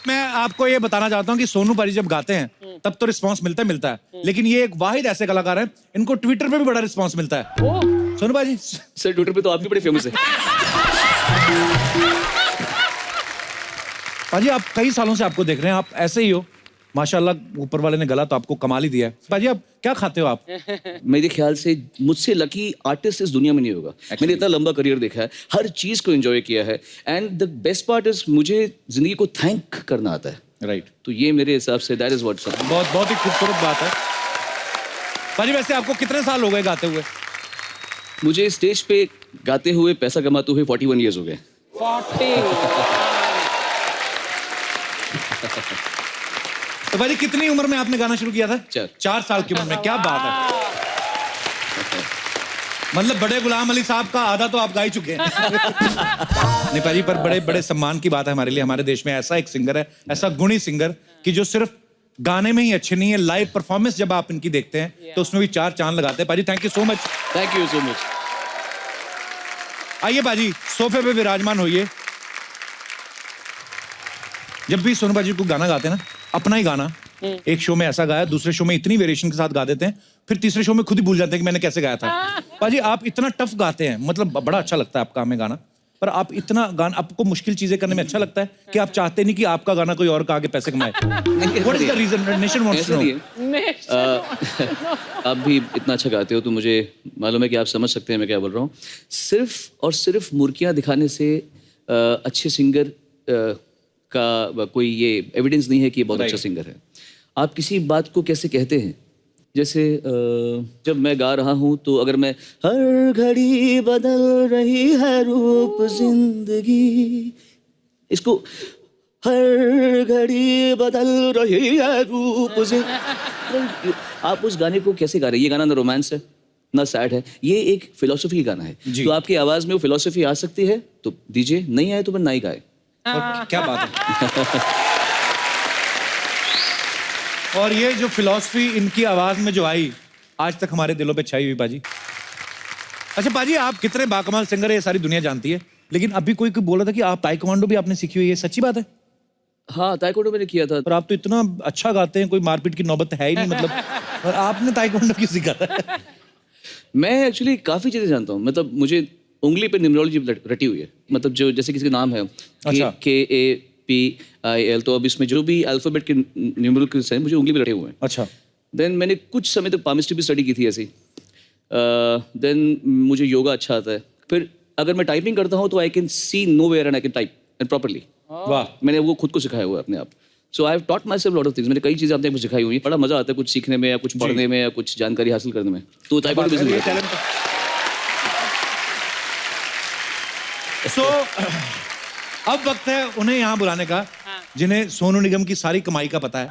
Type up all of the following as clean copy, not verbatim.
मैं आपको ये बताना चाहता हूँ कि सोनू पाजी जब गाते हैं तब तो रिस्पांस मिलता है लेकिन ये एक वाहिद ऐसे कलाकार हैं इनको ट्विटर पे भी बड़ा रिस्पांस मिलता है। सोनू पाजी सर ट्विटर पे तो आप भी बड़े फेमस है। पाजी आप कई सालों से आपको देख रहे हैं, आप ऐसे ही हो माशाल्लाह, ऊपर वाले ने गला तो आपको कमाल ही दिया है। पाजी आप क्या खाते हो आप? मेरे ख्याल से मुझसे लकी आर्टिस्ट इस दुनिया में नहीं होगा। मैंने इतना लंबा करियर देखा है, हर चीज को एंजॉय किया है and the best part is मुझे जिंदगी को थैंक करना आता है। राइट तो ये मेरे हिसाब say that is what's up. बहुत ही खूबसूरत बात है। पाजी वैसे आपको कितने साल हो गए गाते हुए? मुझे स्टेज पे गाते हुए पैसा कमाते हुए 41 ईयर्स हो गए। 40 तो भाई कितनी उम्र में आपने गाना शुरू किया था? 4 साल की उम्र में। क्या बात है, मतलब बड़े गुलाम अली साहब का आधा तो आप गा ही चुके हैं। नहीं पाजी, पर बड़े बड़े सम्मान की बात है हमारे लिए, हमारे देश में ऐसा एक सिंगर है, ऐसा गुणी सिंगर कि जो सिर्फ गाने में ही अच्छे नहीं है, लाइव परफॉर्मेंस जब आप इनकी देखते हैं तो उसमें भी 4 चांद लगाते हैं। पाजी thank you so much. Thank you so much. आइए पाजी सोफे पे विराजमान होइए। जब भी सोनू पाजी को गाना गाते हैं ना, अपना ही गाना एक शो में ऐसा गाया, दूसरे शो में इतनी वेरिएशन के साथ गा देते हैं, फिर तीसरे शो में खुद ही भूल जाते हैं कि मैंने कैसे गाया था। पाजी आप इतना टफ गाते हैं, मतलब बड़ा अच्छा लगता है आपका हमें गाना, पर आप इतना गाना, आपको मुश्किल चीजें करने में अच्छा लगता है कि आप चाहते नहीं कि आपका गाना कोई और का आगे पैसे कमाए? What is the reason? Nation wants to know. आप भी इतना अच्छा गाते हो तो मुझे मालूम है कि आप समझ सकते हैं मैं क्या बोल रहा हूँ। सिर्फ और सिर्फ मुर्कियाँ दिखाने से अच्छे सिंगर का कोई ये एविडेंस नहीं है कि ये बहुत अच्छा सिंगर है। आप किसी बात को कैसे कहते हैं, जैसे जब मैं गा रहा हूँ तो अगर मैं हर घड़ी बदल रही है रूप जिंदगी, इसको हर घड़ी बदल रही है रूप जिंदगी, आप उस गाने को कैसे गा रहे हैं? ये गाना ना रोमांस है ना सैड है, ये एक फिलोसफी गाना है। तो आपकी आवाज में वो फिलोसफी आ सकती है तो दीजिए, नहीं आए तो मैं ना ही गाए। क्या बात है। और ये जो फिलॉसफी इनकी आवाज में जो आई, आज तक हमारे दिलों पे छाई हुई पाजी। अच्छा पाजी, आप कितने बाकमाल सिंगर है ये सारी दुनिया जानती है, लेकिन अभी कोई बोला था कि आप ताइक्वांडो भी आपने सीखी हुई है, सच्ची बात है? हाँ, ताइक्वांडो मैंने किया था। और आप तो इतना अच्छा गाते हैं, कोई मारपीट की नौबत है ही नहीं, मतलब और आपने ताइक्वांडो क्यों सीखा था? मैं एक्चुअली काफी चीजें जानता हूँ, मतलब मुझे उंगली पे न्यूमरोलॉजी रटी हुई है, मतलब जो जैसे किसी का नाम है KAPIL, तो अब इसमें जो भी अल्फाबेट के न्यूमरल्स हैं मुझे उंगली पे रटे हुए हैं। अच्छा। देन मैंने कुछ समय तक पामिस्ट्री भी स्टडी की थी ऐसी। देन मुझे योगा अच्छा आता है। फिर अगर मैं टाइपिंग करता हूँ तो I can see nowhere and I can type and properly. वाह। मैंने वो खुद को सिखाया हुआ है अपने आप। So I have taught myself lot of things. मैंने कई चीजें अपने को सिखाई हुई है। बड़ा मजा आता है कुछ सीखने में या कुछ पढ़ने में या कुछ जानकारी हासिल करने में। तो ताइक्वांडो बिजनेस। सो अब वक्त है उन्हें यहाँ बुलाने का जिन्हें सोनू निगम की सारी कमाई का पता है,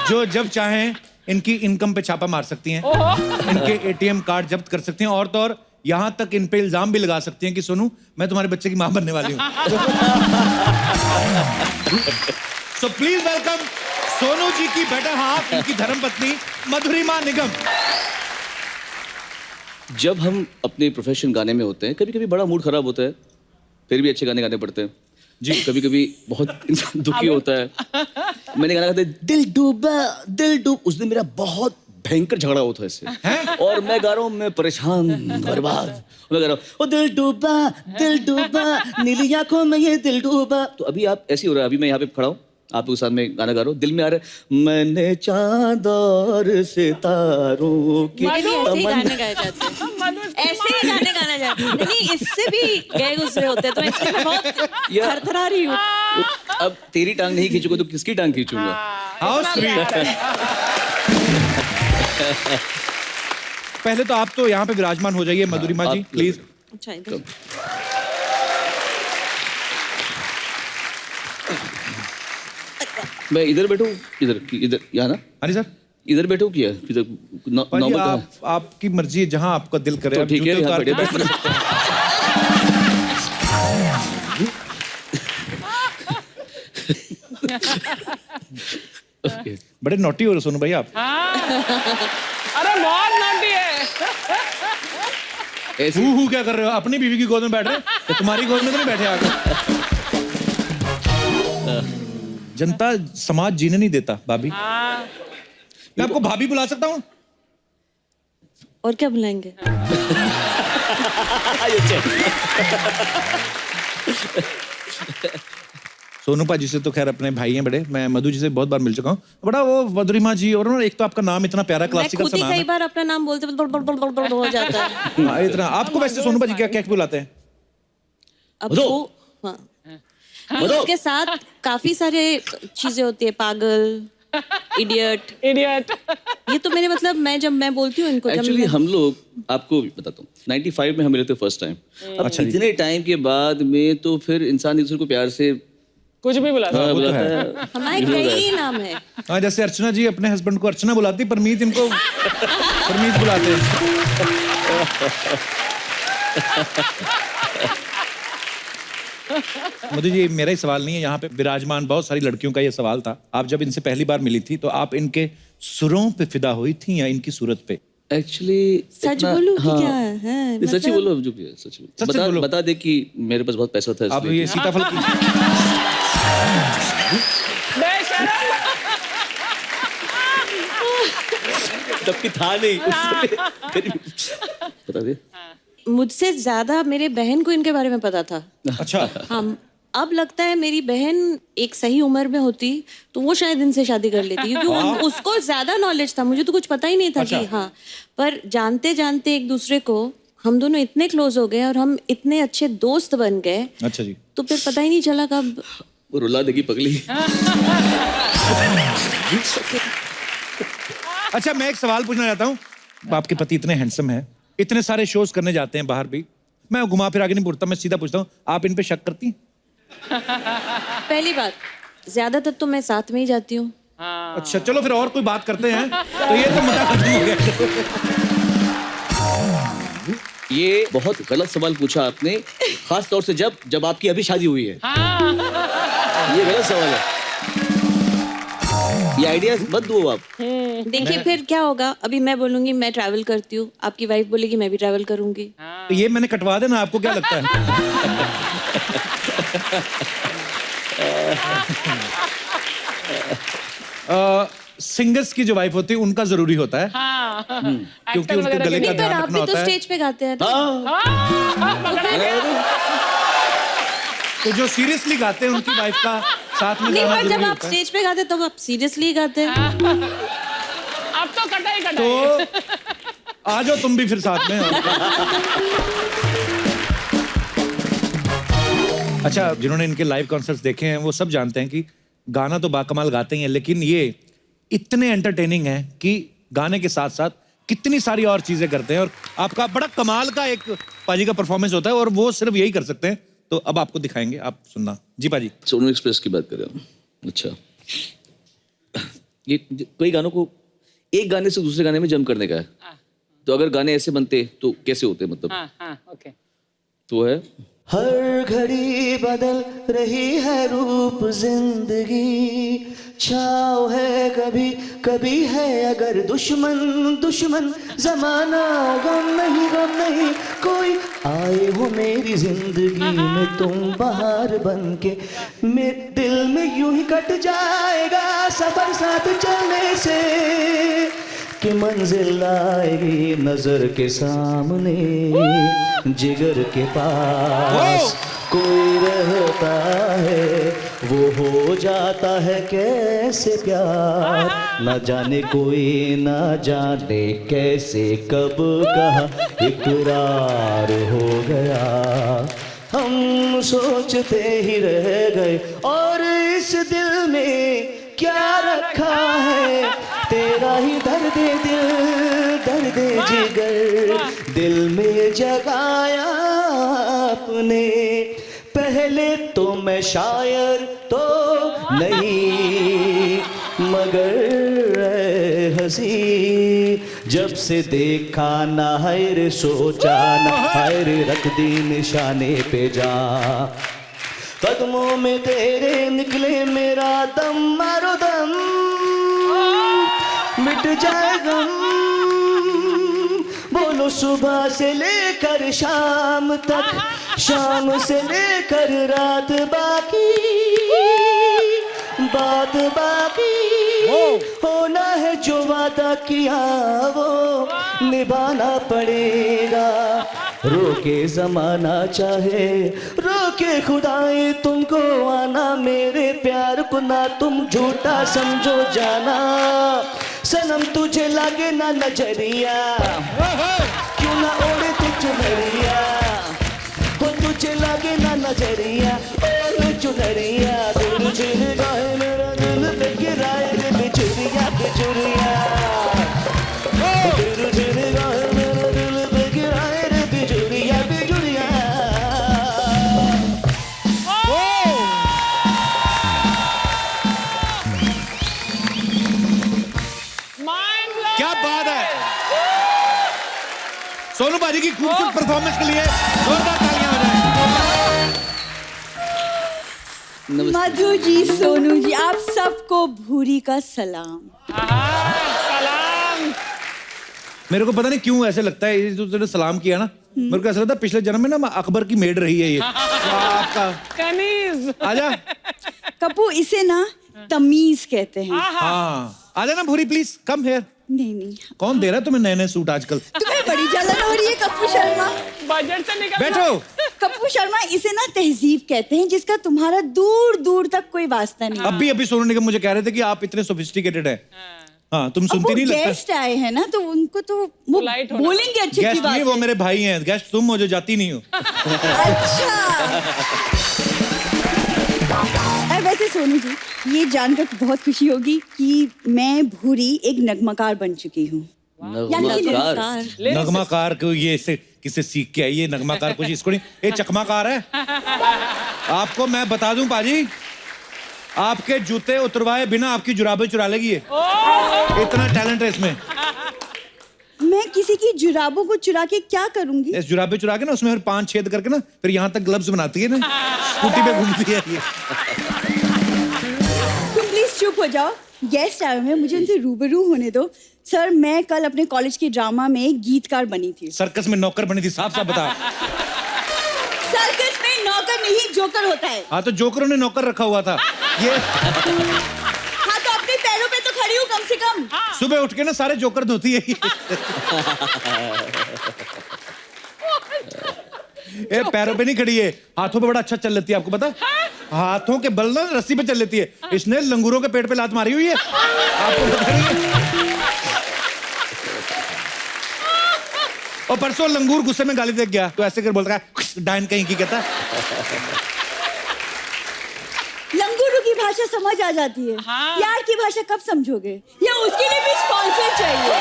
जो जब चाहें इनकी इनकम पे छापा मार सकती हैं, इनके ATM कार्ड जब्त कर सकती हैं, और तो और यहाँ तक इन पे इल्जाम भी लगा सकती हैं कि सोनू मैं तुम्हारे बच्चे की मां बनने वाली हूँ। So please welcome Sonu ji की बेटर हाफ, इनकी धर्मपत्नी मधुरिमा निगम। जब हम अपने प्रोफेशन गाने में होते हैं, कभी कभी बड़ा मूड खराब होता है, फिर भी अच्छे गाने गाने पड़ते हैं जी। कभी कभी बहुत इंसान दुखी होता है। मैंने गाना गाते दिल डूबा दिल डूब, उस दिन मेरा बहुत भयंकर झगड़ा हुआ था इससे, और मैं गा रहा हूँ मैं परेशान बर्बाद, मैं गा रहा हूँ ओ दिल डूबा नीली आंखों में ये दिल डूबा। तो अभी आप ऐसे हो रहा है, अभी मैं यहाँ पे खड़ा हूँ आपके साथ में गाना गा रहा हूँ, दिल में आ रहा है मैंने चांद और सितारों की ऐसे ही गाने गाए जाते हैं, ऐसे ही गाने गाना जाते हैं, नहीं इससे भी गए गुजरे होते हैं, तो इसलिए मैं बहुत थरथरा रही हूँ। अब तेरी टांग नहीं खींचूंगा तो किसकी टांग खींचूंगा? How sweet. पहले तो आप तो यहाँ पे विराजमान हो जाइए मधुरिमा जी प्लीज। अच्छा इधर मैं इधर बैठूं, इधर यहाँ ना? हाँ जी सर, इधर बैठूं क्या इधर? नॉर्मल आपकी मर्जी है, जहाँ आपका दिल करे। तो ठीक है, यहाँ बैठे बैठ। बड़े नोटी हो रहे सोनू भाई आप। अरे बहुत नोटी है। ऐसे हु क्या कर रहे हो? अपनी बीवी की गोद में बैठ रहे हो, तो तुम्हारी गोद में तो नहीं बैठे आगे। जनता समाज जीने नहीं देता भाभी। हाँ मैं आपको भाभी बुला सकता हूँ? और क्या बुलाएंगे? सोनू पाजी से तो खैर अपने भाई हैं बड़े, मैं मधु जी से बहुत बार मिल चुका हूँ। बड़ा वो मधुरिमा जी, और ना एक तो आपका नाम इतना प्यारा मैं क्लासिकल खुद सा ही नाम कई है। बार अपना नाम बोलते हो जाता है। हाँ, इतना आपको वैसे सोनू पाजी क्या क्या बुलाते हैं? अब मधु। वो हाँ उसके साथ काफी सारे चीजें होती है, पागल, इडियट। इडियट। ये तो मेरे मतलब जब मैं बोलती हूँ इनको, जब एक्चुअली मैं- हम लोग, आपको बताता हूँ, 95 में हम मिले थे फर्स्ट टाइम। अब अच्छा जी। इतने टाइम के बाद में तो फिर इंसान एक दूसरे को प्यार से कुछ भी बुला वो तो बुलाता है। है। हमारे कई नाम है। हाँ, जैसे अर्चना जी अपने हस्बैंड को अर्चना बुलाती, परमीत इनको परमीत बुलाते हैं। मधु जी, मेरा ही सवाल नहीं है, यहाँ पे विराजमान बहुत सारी लड़कियों का ये सवाल था। आप जब इनसे पहली बार मिली थी तो आप इनके सुरों पे फिदा हुई थी या इनकी सूरत पे? एक्चुअली सच बोलूं कि क्या है? सच ही मतलब- बोलो, जो भी है सच बोलो। सच बोलो। बता दे कि मेरे पास बहुत पैसा था आप इसलिए। ये सीताफल की बेशरम। तब की था नहीं उस समय। फिर भी बता दे। मुझसे ज्यादा मेरे बहन को इनके बारे में पता था। अच्छा, हम अब लगता है मेरी बहन एक सही उम्र में होती तो वो शायद इनसे शादी कर लेती, क्योंकि उसको ज्यादा नॉलेज था, मुझे तो कुछ पता ही नहीं था कि हाँ। पर जानते जानते एक दूसरे को हम दोनों इतने क्लोज हो गए और हम इतने अच्छे दोस्त बन गए, अच्छा जी। तो फिर पता ही नहीं चला कब। वो रुला देगी पगली। अच्छा, मैं एक सवाल पूछना चाहता हूँ। आपके पति इतने हैंडसम हैं, इतने सारे शोज करने जाते हैं बाहर भी, मैं घुमा फिर आगे नहीं पूछता, मैं सीधा पूछता हूँ, आप इन पे शक करती हैं? पहली बात, ज्यादातर तो मैं साथ में ही जाती हूँ। अच्छा, चलो फिर और कोई बात करते हैं। तो ये तो मुद्दा खत्म हो गया। ये बहुत गलत सवाल पूछा आपने, खास तौर से जब आपकी अभी शादी हुई है। ये गलत सवाल है। ये आइडिया मत दो आप। देखिए फिर क्या होगा, अभी मैं बोलूंगी मैं ट्रैवल करती हूँ, आपकी वाइफ बोलेगी मैं भी ट्रैवल करूंगी। तो ये मैंने कटवा देना, आपको क्या लगता है? सिंगर्स की जो वाइफ होती है उनका जरूरी होता है, क्योंकि उनके गले का नहीं, पर ध्यान आप रखना भी तो होता है। स्टेज पे गाते हैं। तो जो सीरियसली गाते हैं उनकी वाइफ का साथ में नहीं, गाना पर जब जरूरी आप होता है। स्टेज पे गाते हैं तब आप सीरियसली गाते हैं। अब तो कटाई कटाई। तो आ जाओ तुम भी फिर साथ में। अच्छा, जिन्होंने इनके लाइव कॉन्सर्ट्स देखे हैं वो सब जानते हैं कि गाना तो बाकमाल गाते ही हैं, लेकिन ये इतने एंटरटेनिंग हैं कि गाने के साथ साथ कितनी सारी और चीजें करते हैं। और आपका बड़ा कमाल का एक पाजी का परफॉर्मेंस होता है और वो सिर्फ यही कर सकते हैं। तो अब आपको दिखाएंगे, आप सुनना जी पाजी। सोनू एक्सप्रेस की बात कर रहे हो? अच्छा, ये कई गानों को एक गाने से दूसरे गाने में जम करने का है। तो अगर गाने ऐसे बनते तो कैसे होते, मतलब? हाँ ओके। तो है हर घड़ी बदल रही है रूप जिंदगी, छाव है कभी कभी है अगर दुश्मन दुश्मन जमाना, गम नहीं कोई आए हो मेरी जिंदगी में तुम बहार बन के, मेरे दिल में यूं ही कट जाएगा सफर साथ चलने से, कि मंजिल आएगी नजर के सामने, जिगर के पास कोई रहता है वो हो जाता है कैसे प्यार, न जाने कोई न जाने कैसे कब कहा इकरार हो गया, हम सोचते ही रह गए और इस दिल में क्या रखा है, तेरा ही दर्द जिगर दिल में जगाया आपने, पहले तो मैं शायर तो नहीं मगर हंसी, जब से देखा ना है रे सोचा ना है रे रख दी निशाने पे जा, कदमों में तेरे निकले मेरा दम, मारो दम मिट जाए गम, बोलो सुबह से लेकर शाम तक, शाम से लेकर रात बाकी, बात बाकी होना है, जो वादा किया वो निभाना पड़ेगा। रोके जमाना चाहे रोके खुदाई तुमको आना, मेरे प्यार को ना तुम झूठा समझो जाना। सनम तुझे लागे ना नजरिया, क्यों ना ओढ़े तू चुनरिया, हो तुझे लागे ना नजरिया ओढ़े चुनरिया। दिल झिल गए मेरा दिल पे गिराए रे बिजुरिया बिजुरिया, दिल झिल गए मेरा दिल पे गिराए रे बिजुरिया बिजुरिया। Mind blow. क्या बात है। सोनू बाजी की खूबसूरत परफॉर्मेंस के लिए जोरदार तालियां हो जाए। मधु जी, सोनू जी, आप सबको भूरी का सलाम। सलाम। मेरे को पता नहीं क्यों ऐसे लगता है, ये जो तुमने सलाम किया ना, मेरे को ऐसा लगता है पिछले जन्म में ना अकबर की मेड रही है ये। आपका कनीज। आजा। कपू, इसे ना तमीज कहते हैं। हाँ, आजा ना भूरी, प्लीज कम हियर। नहीं नहीं, कौन दे रहा है तुम्हें नए नए सूट आजकल? तुम्हें बड़ी जलन हो रही है कपू शर्मा। बजट से निकल। बैठो। कपू शर्मा, इसे ना तहजीब कहते हैं, जिसका तुम्हारा दूर दूर तक कोई वास्ता नहीं। अभी सोनू निगम मुझे कह रहे थे कि आप इतने सोफिस्टिकेटेड हैं। हाँ, तुम सुनती नहीं लगता। गेस्ट आए हैं ना, तो उनको तो वो Polite होना। बोलेंगे अच्छी गेस्ट बात नहीं, वो मेरे भाई हैं। गेस्ट तुम हो जो जाती नहीं हो। अच्छा। वैसे सोनू जी, ये जानकर बहुत खुशी होगी कि मैं भूरी एक नगमाकार बन चुकी हूँ। यानी कि नगमाकार। नगमाकार को ये इससे किसे सीख के आई? ये नगमाकार कुछ इसको नहीं, ये चकमाकार है। आपको मैं बता दूं पाजी, आपके जूते उतरवाए बिना आपकी जुराबें चुरा लेगी ये। इतना टैलेंट है इसमें। मैं किसी की जुराबों को चुरा के क्या करूंगी? इस जुराबे चुरा के ना उसमें 5 छेद करके ना फिर यहाँ तक ग्लव्स बनाती है ना, स्कूटी पे घूमती है ये। तुम प्लीज चुप हो जाओ, गेस्ट आए हुए हैं, मुझे उनसे रूबरू होने दो। सर, मैं कल अपने कॉलेज के ड्रामा में गीतकार बनी थी। सर्कस में नौकर बनी थी, साफ साफ बता। सर्कस में नौकर नहीं जोकर होता है। हाँ, तो जोकरों ने नौकर रखा हुआ था ये। हाँ, तो अपने पैरों पे तो खड़ी हूँ कम से कम। सुबह उठ के ना सारे जोकर धोती है ये पैरों पे नहीं खड़ी है, हाथों पे बड़ा अच्छा चल लेती है। आपको पता? हाथों के बल ना रस्सी पे चल लेती है। इसने लंगूरों के पेट पे लात मारी हुई है, आपको पता नहीं है? और परसों लंगूर गुस्से में गाली देख गया तो ऐसे कर बोलता है डायन कहीं की, कहता लंगूरों की भाषा समझ आ जाती है। हाँ। प्यार की भाषा कब समझोगे? या उसके लिए भी स्पॉन्सर चाहिए?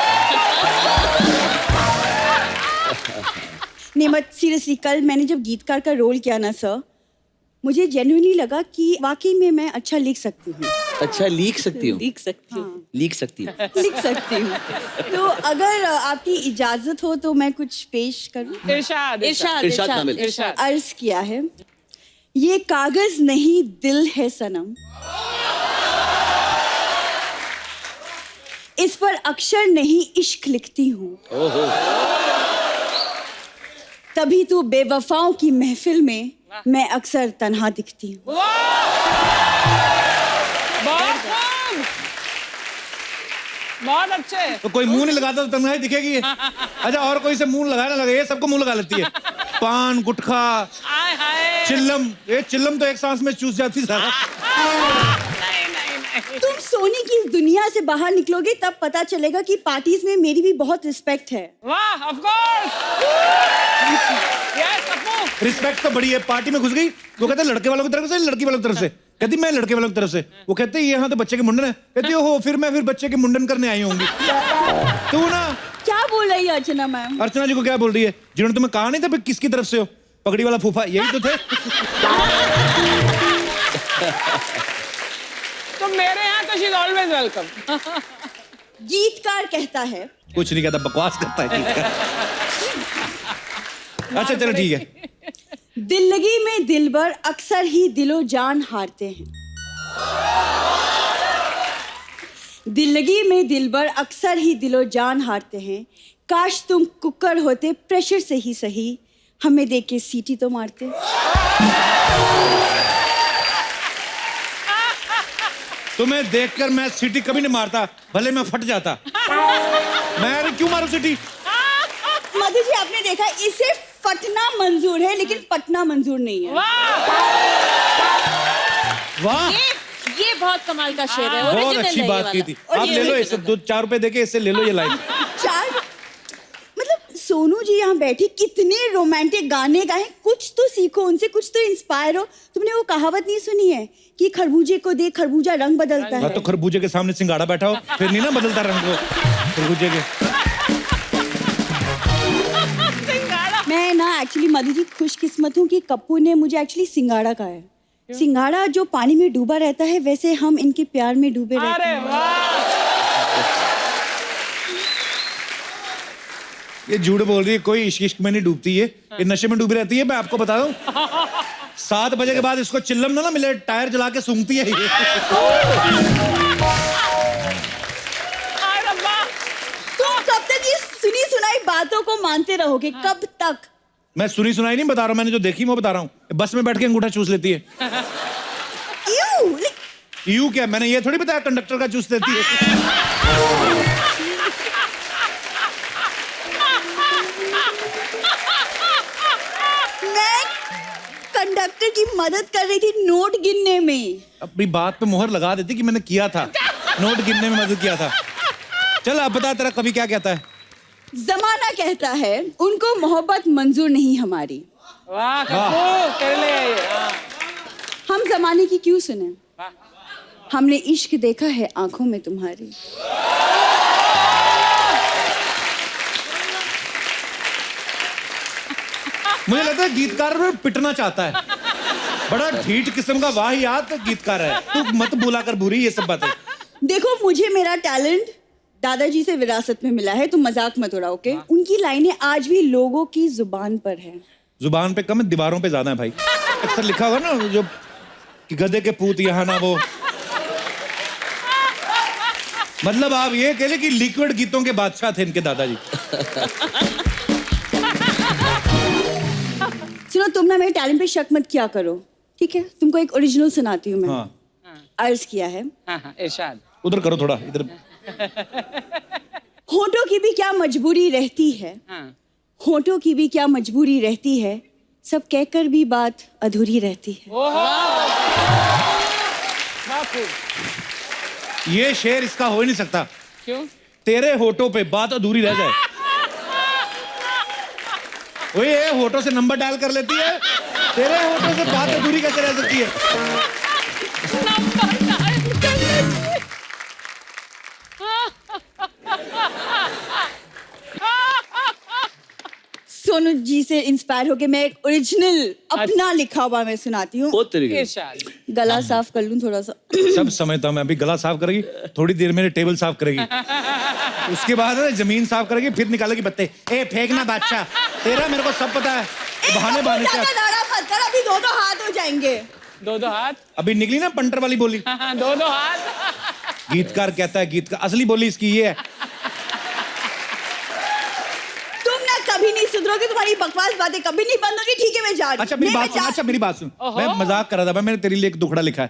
नहीं, मत सीरियसली, कल मैंने जब गीतकार का रोल किया ना सर, मुझे जेन्युइनली लगा कि वाकई में मैं अच्छा लिख सकती हूँ। अच्छा लिख सकती हूँ? लिख सकती हूँ। लिख सकती हूँ। लिख सकती हूँ। तो अगर आपकी इजाजत हो तो मैं कुछ पेश करूँ? इरशाद। इरशाद कामिल। इरशाद। अर्ज किया है, ये कागज नहीं दिल है सनम, इस पर अक्षर नहीं इश्क लिखती हूँ, तभी तो बेवफाओं की महफिल में मैं अक्सर तन्हा दिखती हूँ। बहुत अच्छे। तो कोई मुंह नहीं लगाता तो तन्हाई दिखेगी ये। अच्छा, और कोई से मुंह लगाए ना लगे, ये सबको मुंह लगा लेती है। पान, गुटखा, हाय हाय। चिल्लम, ये चिल्लम तो एक सांस में चूस जाती सारा। तुम सोने की इस दुनिया से बाहर निकलोगे तब पता चलेगा कि पार्टीज में मेरी भी बहुत रिस्पेक्ट है। वाह, of course. Yes Apu. Respect तो बड़ी है। पार्टी में घुस गई, वो कहते लड़के वालों की तरफ से, लड़की वालों की तरफ से। कहती मैं लड़के वालों की तरफ से। वो कहते यहाँ तो बच्चे के मुंडन है। कहती हो फिर मैं बच्चे के मुंडन करने आई होंगी। तू ना क्या बोल रही है अर्चना मैम? अर्चना जी को क्या बोल रही है? जिन्होंने तुम्हें कहा नहीं था फिर किसकी तरफ से हो? पगड़ी वाला फूफा यही तो थे। तो मेरे यहाँ तो शी इज ऑलवेज वेलकम। गीतकार कहता है, कुछ नहीं कहता, बकवास करता है। अच्छा चलो ठीक है। दिल्लगी में दिलबर अक्सर ही दिलो जान हारते हैं। दिल्लगी में दिलबर अक्सर ही दिलो जान हारते हैं। काश तुम कुकर होते, प्रेशर से ही सही हमें देख के सीटी तो मारते। तुम्हें देखकर मैं सीटी कभी नहीं मारता, भले मैं फट जाता। मैं क्यों मारूं सीटी? मधु जी आपने देखा, इसे फटना मंजूर है लेकिन पटना मंजूर नहीं है। वाह, ये बहुत कमाल का शेर है, बहुत ओरिजिनल अच्छी है ये बात की वाला। थी। आप ले लो इसे, 2-4 रुपए देके इससे ले लो ये लाइन। 4 मतलब सोनू जी यहाँ बैठी कितने रोमांटिक गाने गाए, कुछ तो सीखो उनसे, कुछ तो इंस्पायर हो। तुमने वो कहावत नहीं सुनी है कि खरबूजे को देख खरबूजा रंग बदलता हाँ, है? तो खरबूजे के सामने सिंगाड़ा बैठा हो, फिर नहीं ना बदलता रंग को खरबूजे के। मैं ना एक्चुअली मधु जी खुशकिस्मत हूँ कि कप्पू ने मुझे एक्चुअली सिंगाड़ा कहा है। सिंगाड़ा जो पानी में डूबा रहता है, वैसे हम इनके प्यार में डूबे रहते अरे हैं। वाह, ये झूठ बोल रही है, कोई इश्क इश्क में नहीं डूबती है, ये नशे में डूबी रहती है। मैं आपको बता दूं, 7 बजे के बाद इसको चिल्लम ना मिले, टायर जला के सूंघती है ये। अरे वाह। तुम कब तक ये सुनी सुनाई बातों को मानते रहोगे? कब तक? मैं सुनी सुनाई नहीं बता रहा हूं, मैंने जो देखी वो बता रहा हूँ। बस में बैठ के अंगूठा चूस लेती है। यूं, यू क्या, मैंने ये थोड़ी बताया कंडक्टर का चूस लेती है। मैं कंडक्टर की मदद कर रही थी नोट गिनने में। अपनी बात पे मुहर लगा देती कि मैंने किया था, नोट गिनने में मदद किया था। चल अब बता, तेरा कवि क्या कहता है? जमाना कहता है उनको मोहब्बत मंजूर नहीं हमारी। वाह कप्पू, कर ले ये। हाँ। हम जमाने की क्यों सुने, वाह। हमने इश्क देखा है आंखों में तुम्हारी। मुझे लगता है गीतकार में पिटना चाहता है, बड़ा ढीठ किस्म का वाहियात गीतकार है। तू मत बुला कर बुरी ये सब बातें। देखो मुझे मेरा टैलेंट दादाजी से विरासत में मिला है, तुम मजाक मत उड़ाओ, ओके? उनकी लाइनें आज भी लोगों की जुबान पर है। जुबान पे कम है, दीवारों पे ज्यादा है भाई। अक्सर लिखा होगा ना जो कि गधे के पूत यहाँ ना वो। मतलब आप ये कह ले कि लिक्विड गीतों के बादशाह थे इनके दादाजी। सुनो, तुम ना मेरे टैलेंट पे शक मत किया करो, ठीक है? तुमको एक ओरिजिनल सुनाती हूँ मैं। हाँ, अर्ज किया है। हाँ, हाँ, इरशाद। उधर करो थोड़ा, इधर। होठों की भी क्या मजबूरी रहती है, हाँ। होठों की भी क्या मजबूरी रहती है, सब कहकर भी बात अधूरी रहती है। ओहो, बापू। ये शेर इसका हो ही नहीं सकता। क्यों? तेरे होठों पे बात अधूरी रह जाए। ओए ये होठों से नंबर डायल कर लेती है, तेरे होठों से बात अधूरी कैसे रह सकती है? सोनू जी से इंस्पायर होके मैं एक ओरिजिनल अपना लिखा हुआ मैं सुनाती हूँ। बहुत तरीके इरशाद। गला साफ कर लूं थोड़ा सा। सब समझता हूं मैं। अभी गला साफ करेगी, थोड़ी देर में टेबल साफ करेगी, उसके बाद ना जमीन साफ करेगी, फिर निकालेगी पत्ते। ए फेंकना बादशाह, तेरा मेरे को सब पता है। बहाने बहाने से ज्यादा दाढ़ा मत कर, अभी 2 हाथ हो जाएंगे। 2 हाथ। अभी निकली ना पंटर वाली बोली। हाँ, 2 हाथ। गीतकार कहता है, गीतकार असली बोली इसकी ये है। तुम ना कभी नहीं सुधरोगे, तुम्हारी बकवास बातें कभी नहीं बंद होगी, ठीक है? मैं जा रही हूँ। अच्छा मेरी बात सुन, अच्छा मेरी बात सुन, मैं मजाक कर रहा था, मैंने तेरे लिए एक दुखड़ा लिखा है।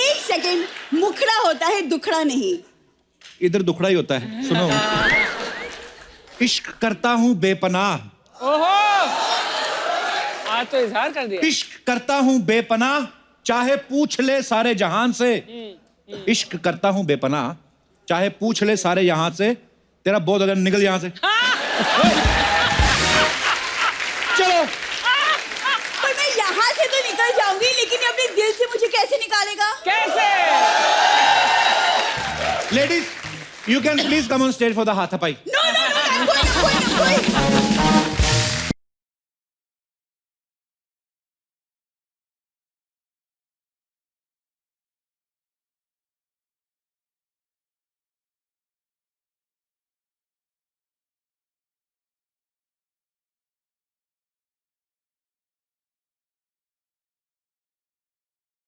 एक सेकेंड, मुखड़ा होता है दुखड़ा नहीं। इधर दुखड़ा ही होता है, सुनो। इश्क करता हूँ बेपनाह, ओहो, आज तो इजहार कर दिया। इश्क करता हूँ बेपनाह, चाहे पूछ ले सारे जहान से। इश्क करता हूँ बेपनाह, चाहे पूछ ले सारे यहाँ से। तेरा बहुत अगर निकल यहाँ से। चलो, पर मैं यहाँ से तो निकल जाऊंगी, लेकिन ये अपने दिल से मुझे कैसे निकालेगा? कैसे? Ladies you can please come on stage for the हाथापाई।